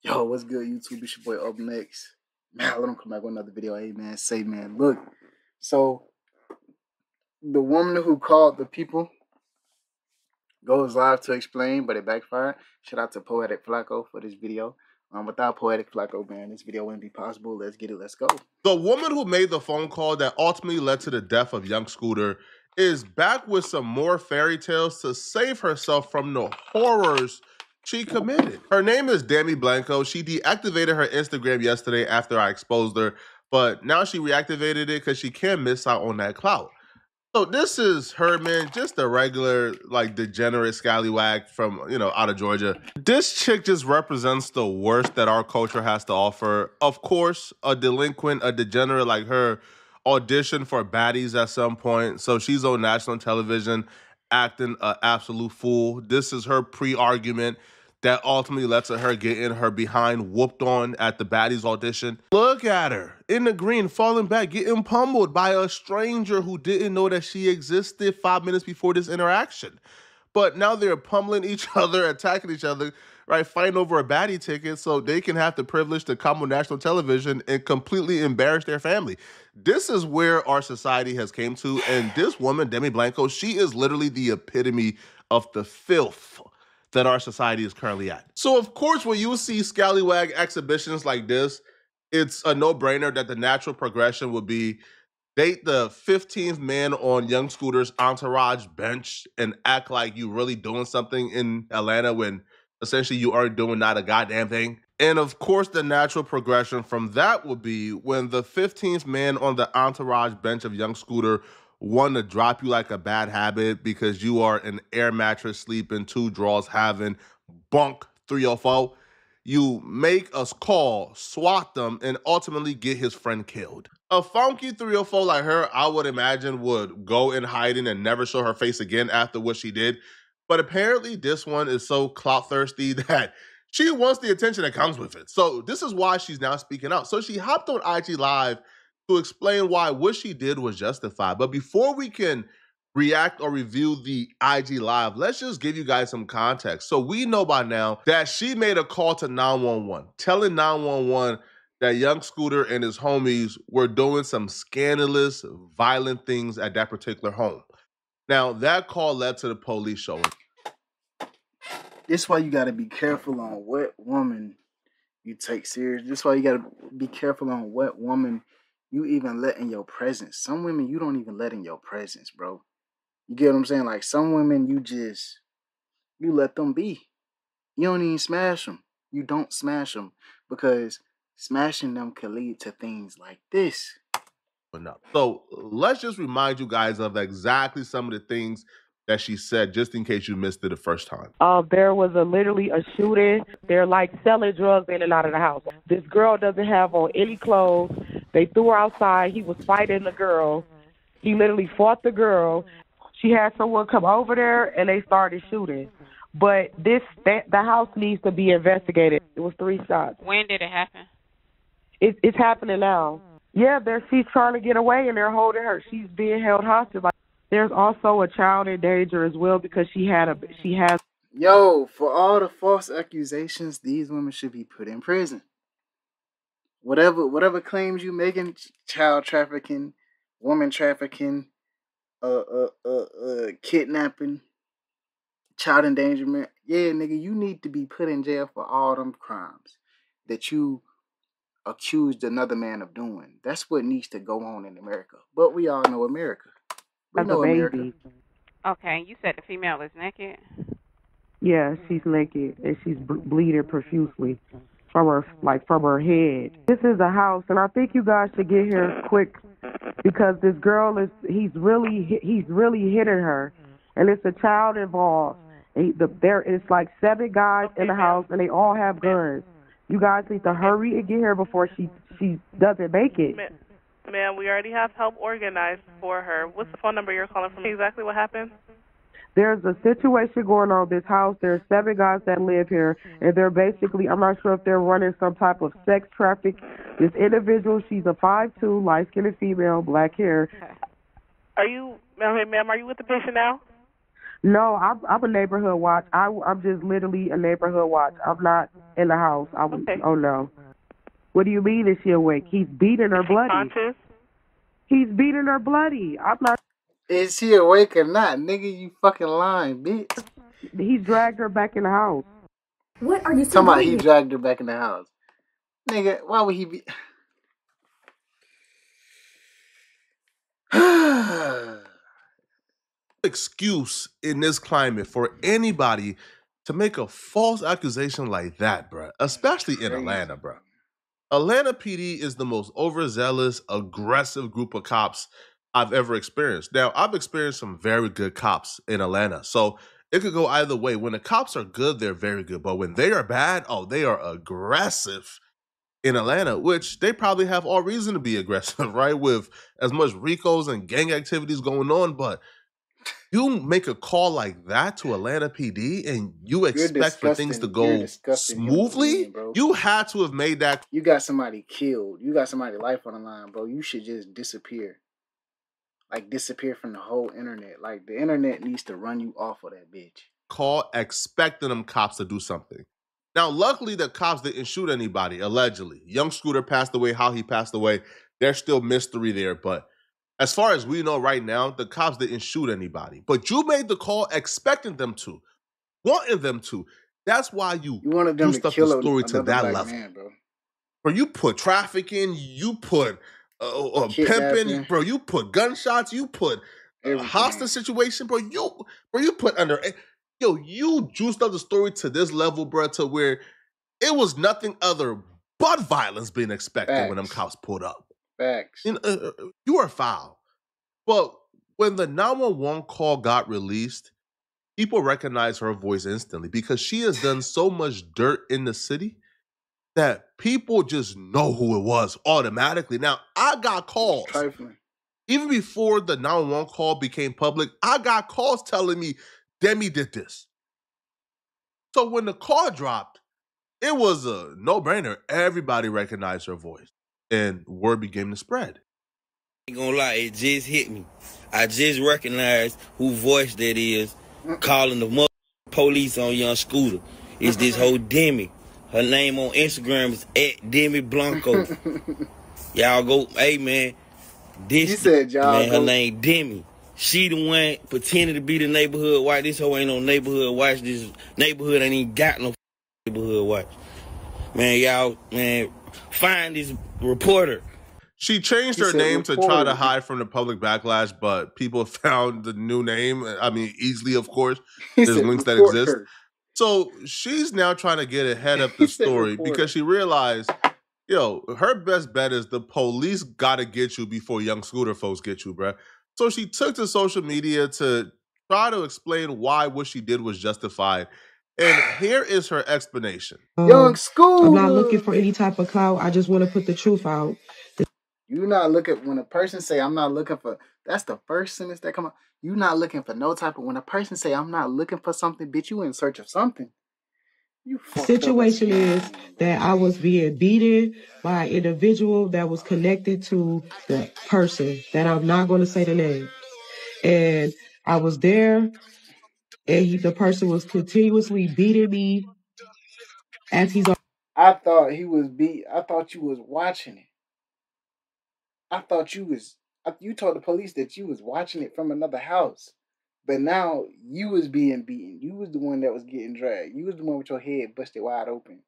Yo, what's good, YouTube? It's your boy Up Next. Man, let him come back with another video. Hey, man, say, man, look. So, the woman who called the people goes live to explain, but it backfired. Shout out to Poetic Flacco for this video. Without Poetic Flacco, man, this video wouldn't be possible. Let's get it. Let's go. The woman who made the phone call that ultimately led to the death of young Scooter is back with some more fairy tales to save herself from the horrors she committed. Her name is Demi Blanco. She deactivated her Instagram yesterday after I exposed her, but now she reactivated it because she can't miss out on that clout. So this is her, man, just a regular, like, degenerate scallywag from, out of Georgia. This chick just represents the worst that our culture has to offer. Of course, a delinquent, a degenerate like her auditioned for baddies at some point. So she's on national television acting an absolute fool. This is her pre-argument that ultimately led to her getting her behind whooped on at the baddies audition. Look at her in the green, falling back, getting pummeled by a stranger who didn't know that she existed 5 minutes before this interaction. But now they're pummeling each other, attacking each other, right, fighting over a baddie ticket so they can have the privilege to come on national television and completely embarrass their family. This is where our society has came to, and this woman, Demi Blanco, she is literally the epitome of the filth that our society is currently at. So of course, when you see scallywag exhibitions like this, it's a no-brainer that the natural progression would be date the 15th man on young Scooter's entourage bench and act like you really doing something in Atlanta when essentially you aren't doing not a goddamn thing. And of course, the natural progression from that would be when the 15th man on the entourage bench of young Scooter want to drop you like a bad habit because you are an air mattress sleeping, 2 drawers having, bunk 304. You make us call, swat them, and ultimately get his friend killed. A funky 304 like her, I would imagine, would go in hiding and never show her face again after what she did. But apparently this one is so clout thirsty that she wants the attention that comes with it. So this is why she's now speaking out. So she hopped on IG Live to explain why what she did was justified. But before we can react or review the IG Live, let's just give you guys some context. So we know by now that she made a call to 911, telling 911 that young Scooter and his homies were doing some scandalous, violent things at that particular home. Now, that call led to the police showing. This is why you got to be careful on what woman you take serious. This is why you got to be careful on what woman you even let in your presence. Some women you don't even let in your presence, bro. You get what I'm saying? Like, some women you let them be. You don't even smash them. You don't smash them because smashing them could lead to things like this. Enough. So let's just remind you guys of exactly some of the things that she said, just in case you missed it the first time. There was literally a shooting. They're like selling drugs in and out of the house. This girl doesn't have on any clothes. They threw her outside. He was fighting the girl. He literally fought the girl. She had someone come over there and they started shooting. But the house needs to be investigated. It was 3 shots. When did it happen? It's happening now. Yeah, she's trying to get away and they're holding her. She's being held hostage. Like, there's also a child in danger as well because she has. Yo, for all the false accusations, these women should be put in prison. Whatever claims you making, child trafficking, woman trafficking, kidnapping, child endangerment. Yeah, nigga, you need to be put in jail for all them crimes that you accused another man of doing. That's what needs to go on in America. But we all know America. We know America. Okay, you said the female is naked? Yeah, she's naked and she's bleeding profusely from her head. This is a house, and I think you guys should get here quick because this girl he's really hitting her, and it's a child involved. There is like 7 guys in the house, and they all have guns. You guys need to hurry and get here before she doesn't make it. Ma'am, we already have help organized for her. What's the phone number you're calling from? Exactly what happened? There's a situation going on in this house. There's 7 guys that live here, and they're basically, I'm not sure if they're running some type of sex traffic. This individual, she's a 5'2", light-skinned female, black hair. Ma'am, are you with the patient now? No, I'm a neighborhood watch. I'm just literally a neighborhood watch. I'm not in the house. Okay. Oh no. What do you mean is she awake? He's beating her Is she bloody. conscious? He's beating her bloody. I'm not. Is she awake or not? Nigga, you fucking lying, bitch. He's dragged her back in the house. What are you still Talking about doing he here? dragged her back in the house. Nigga, why would he be... Excuse in this climate for anybody to make a false accusation like that, bruh, especially in Crazy. Atlanta, bruh. Atlanta PD is the most overzealous, aggressive group of cops I've ever experienced. Now, I've experienced some very good cops in Atlanta, so it could go either way. When the cops are good, they're very good, but when they are bad, oh, they are aggressive in Atlanta, which they probably have all reason to be aggressive, right? With as much RICOs and gang activities going on, but you make a call like that to Atlanta PD and you expect for things to You're a go disgusting human smoothly? being, bro. You had to have made that. You got somebody killed. You got somebody's life on the line, bro. You should just disappear. Like, disappear from the whole internet. Like, the internet needs to run you off of that bitch. Call expecting them cops to do something. Now, luckily, the cops didn't shoot anybody, allegedly. Young Scooter passed away, how he passed away. There's still mystery there, but as far as we know right now, the cops didn't shoot anybody. But you made the call expecting them to, wanting them to. That's why you wanted them to juiced up kill the story to another that black level. man, bro. Bro, you put trafficking, you put pimping, Kidnapping. bro, you put gunshots, you put hostage situation, bro, you put under, you juiced up the story to this level, bro, to where it was nothing other but violence being expected when them cops pulled up. Facts. You are foul. But when the 911 call got released, people recognized her voice instantly because she has done so much dirt in the city that people just know who it was automatically. Now, I got calls. Trifling. Even before the 911 call became public, I got calls telling me Demi did this. So when the call dropped, it was a no-brainer. Everybody recognized her voice, and word began to spread. Ain't gonna lie, it just hit me. I just recognized who voice that is calling the police on Young Scooter. It's this whole Demi. Her name on Instagram is @Demi_Blanco. Y'all go, hey man, this You said y'all man, her go. name Demi. She the one pretending to be the neighborhood watch. This hoe ain't no neighborhood watch. This neighborhood ain't even got no neighborhood watch. Man, y'all, man, find this reporter. She changed her name to try to hide from the public backlash, but people found the new name. I mean, easily, of course. There's links that exist. So she's now trying to get ahead of the story because she realized, her best bet is the police got to get you before Young Scooter folks get you, bruh. So she took to social media to try to explain why what she did was justified. And here is her explanation. Young Scooter. I'm not looking for any type of clout. I just want to put the truth out. You not looking, when a person say, I'm not looking for, that's the first sentence that come up. You not looking for no type of, when a person say, I'm not looking for something, bitch, you in search of something. The situation is that I was being beaten by an individual that was connected to the person that I'm not going to say the name. And I was there, and the person was continuously beating me as he's. I thought he was I thought you was watching it. I thought you told the police that you was watching it from another house. But now you was being beaten. You was the one that was getting dragged. You was the one with your head busted wide open.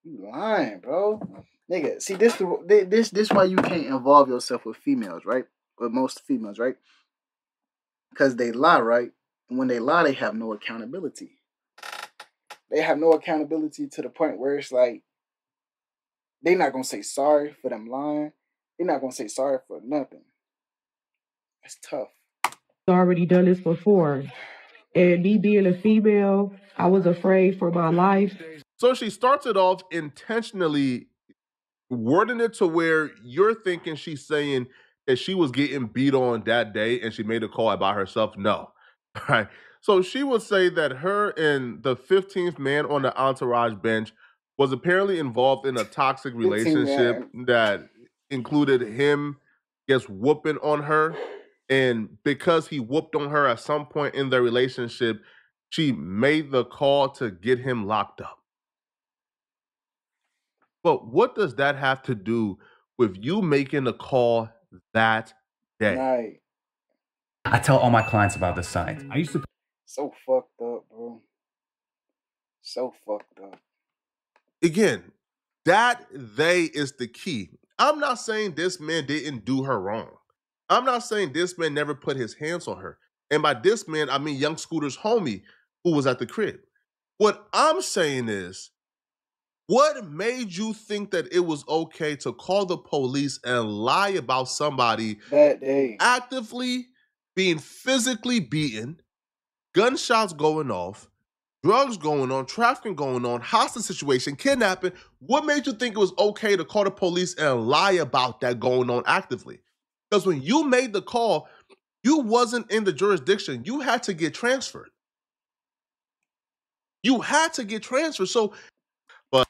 You lying, bro. Nigga, see this why you can't involve yourself with females, right? With most females, right? Because they lie, right? And when they lie, they have no accountability. They have no accountability to the point where it's like they not gonna say sorry for them lying. They're not gonna say sorry for nothing. That's tough. Already done this before. And me being a female, I was afraid for my life. So she started off intentionally wording it to where you're thinking she's saying that she was getting beat on that day and she made a call by herself. No. Right. So she would say that her and the 15th man on the entourage bench was apparently involved in a toxic relationship that included him, whooping on her And because he whooped on her at some point in their relationship, she made the call to get him locked up. But what does that have to do with you making the call that day? Right. I tell all my clients about this site. I used to. So fucked up, bro. So fucked up. Again, that they is the key. I'm not saying this man didn't do her wrong. I'm not saying this man never put his hands on her. And by this man, I mean young Scooter's homie who was at the crib. What I'm saying is, what made you think that it was okay to call the police and lie about somebody That day. actively being physically beaten, gunshots going off, drugs going on, trafficking going on, hostage situation, kidnapping? What made you think it was okay to call the police and lie about that going on actively? Because when you made the call, you wasn't in the jurisdiction. You had to get transferred. You had to get transferred. So, but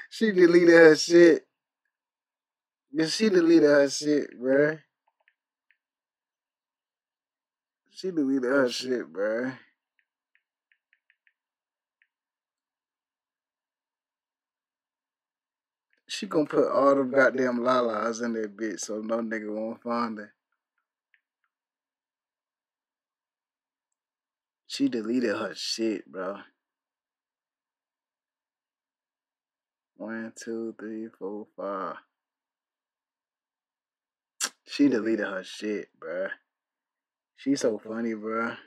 She deleted her shit. Yeah, she deleted her shit, bruh. She deleted her shit, bruh. She gonna put all them goddamn lalas in that bitch so no nigga won't find her. She deleted her shit, bro. 1, 2, 3, 4, 5. She deleted her shit, bruh. She's so funny, bruh.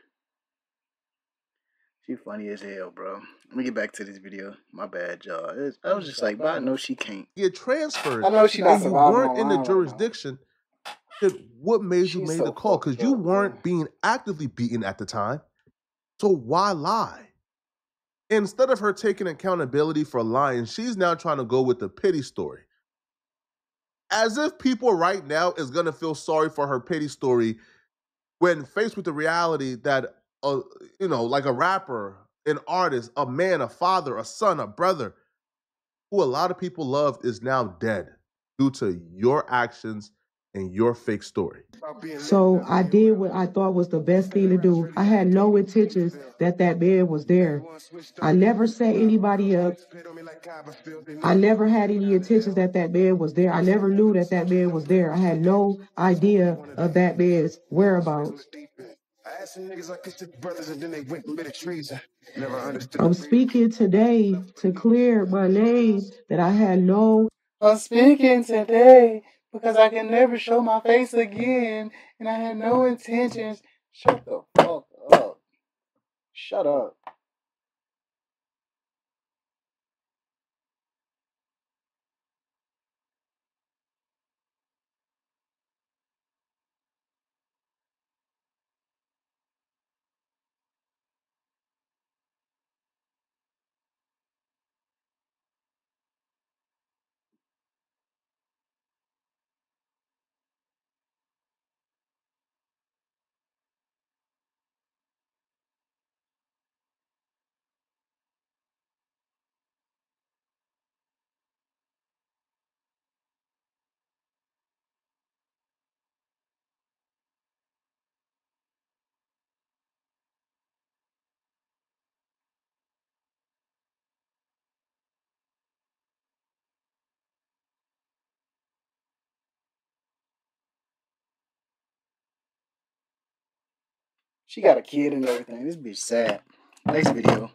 She funny as hell, bro. Let me get back to this video. My bad, y'all. I was just like, but I know she can't get transferred. I know she not and you surviving weren't in the online right now. jurisdiction. Then what made you She's make so the call? Because fucked you up, weren't bro. being actively beaten at the time. So why lie? Instead of her taking accountability for lying, she's now trying to go with the pity story. As if people right now is gonna feel sorry for her pity story when faced with the reality that, like a rapper, an artist, a man, a father, a son, a brother, who a lot of people loved is now dead due to your actions and your fake story. So I did what I thought was the best thing to do. I had no intentions that man was there. I never set anybody up. I never had any intentions that man was there. I never knew that man was there. I had no idea of that man's whereabouts. I'm speaking today to clear my name that I had no. I'm speaking today because I can never show my face again, and I had no intentions. Shut the fuck up. Shut up. She got a kid and everything. This bitch sad. Next video.